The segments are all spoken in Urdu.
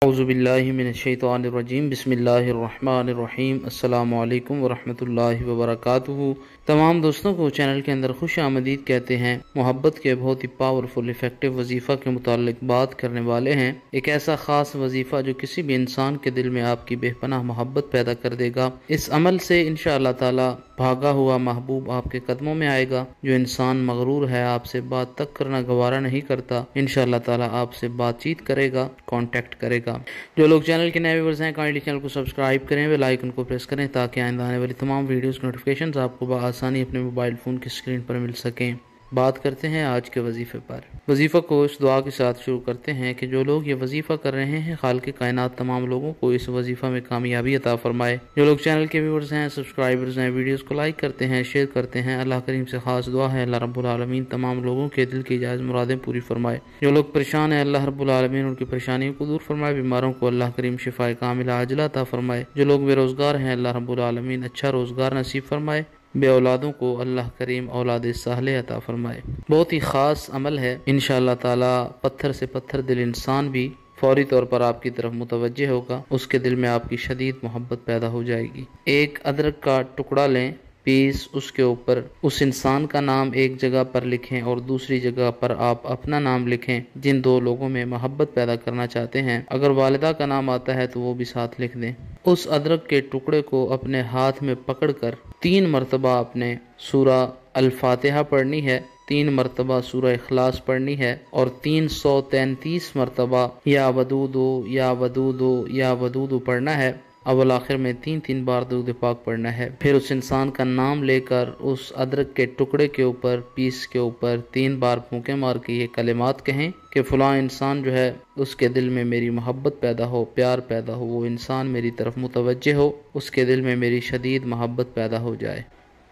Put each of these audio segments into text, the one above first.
اعوذ باللہ من الشیطان الرجیم، بسم اللہ الرحمن الرحیم۔ السلام علیکم ورحمۃ اللہ وبرکاتہ۔ تمام دوستوں کو چینل کے اندر خوش آمدید کہتے ہیں۔ محبت کے بہت ہی پاورفل افیکٹو وظیفہ کے متعلق بات کرنے والے ہیں۔ ایک ایسا خاص وظیفہ جو کسی بھی انسان کے دل میں آپ کی بے پناہ محبت پیدا کر دے گا۔ اس عمل سے انشاءاللہ تعالی بھاگا ہوا محبوب آپ کے قدموں میں آئے گا۔ جو انسان مغرور ہے، آپ سے بات تک کرنا گوارا نہیں کرتا، انشاءاللہ تعالی آپ سے بات چیت کرے گا، کانٹیکٹ کرے گا۔ جو لوگ چینل کے نئے ویورز ہیں، کائنڈلی چینل کو سبسکرائب کریں، بیل آئیکن کو پریس کریں تاکہ آئندہ آنے والی تمام ویڈیوز کی نوٹیفیکیشنز آپ کو بآسانی اپنے موبائل فون کی اسکرین پر مل سکیں۔ بات کرتے ہیں آج کے وظیفے پر۔ وظیفہ کو اس دعا کے ساتھ شروع کرتے ہیں کہ جو لوگ یہ وظیفہ کر رہے ہیں، خالق کائنات تمام لوگوں کو اس وظیفہ میں کامیابی عطا فرمائے۔ جو لوگ چینل کے ویورز ہیں، سبسکرائبرز ہیں، ویڈیوز کو لائک کرتے ہیں، شیئر کرتے ہیں، اللہ کریم سے خاص دعا ہے اللہ رب العالمین تمام لوگوں کے دل کی جائز مرادیں پوری فرمائے۔ جو لوگ پریشان ہیں، اللہ رب العالمین ان کی پریشانیوں کو دور فرمائے، بیماروں کو اللہ کریم شفائے کاملہ عاجلہ عطا فرمائے۔ جو لوگ بے روزگار ہیں، اللہ رب العالمین اچھا روزگار نصیب فرمائے۔ بے اولادوں کو اللہ کریم اولاد صالح عطا فرمائے۔ بہت ہی خاص عمل ہے، انشاءاللہ تعالی پتھر سے پتھر دل انسان بھی فوری طور پر آپ کی طرف متوجہ ہوگا، اس کے دل میں آپ کی شدید محبت پیدا ہو جائے گی۔ ایک ادرک کا ٹکڑا لیں، پیس اس کے اوپر اس انسان کا نام ایک جگہ پر لکھیں اور دوسری جگہ پر آپ اپنا نام لکھیں جن دو لوگوں میں محبت پیدا کرنا چاہتے ہیں۔ اگر والدہ کا نام آتا ہے تو وہ بھی ساتھ لکھ دیں۔ اس ادرک کے ٹکڑے کو اپنے ہاتھ میں پکڑ کر 3 مرتبہ اپنے سورہ الفاتحہ پڑھنی ہے، 3 مرتبہ سورہ اخلاص پڑھنی ہے اور 333 مرتبہ یا ودودو یا ودودو یا ودودو پڑھنا ہے۔ اول آخر میں 3 بار درود پاک پڑھنا ہے۔ پھر اس انسان کا نام لے کر اس ادرک کے ٹکڑے کے اوپر، پیس کے اوپر 3 بار پھونکے مار کے یہ کلمات کہیں کہ فلاں انسان جو ہے اس کے دل میں میری محبت پیدا ہو، پیار پیدا ہو، وہ انسان میری طرف متوجہ ہو، اس کے دل میں میری شدید محبت پیدا ہو جائے۔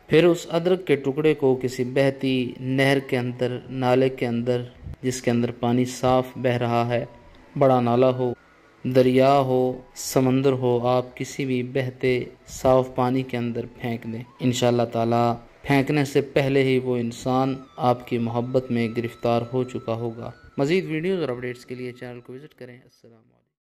پھر اس ادرک کے ٹکڑے کو کسی بہتی نہر کے اندر، نالے کے اندر، جس کے اندر پانی صاف بہہ رہا ہے، بڑا نالہ ہو، دریا ہو، سمندر ہو، آپ کسی بھی بہتے صاف پانی کے اندر پھینک دیں۔ انشاءاللہ تعالی پھینکنے سے پہلے ہی وہ انسان آپ کی محبت میں گرفتار ہو چکا ہوگا۔ مزید ویڈیوز اور اپڈیٹس کے لیے چینل کو وزٹ کریں۔ السلام علیکم۔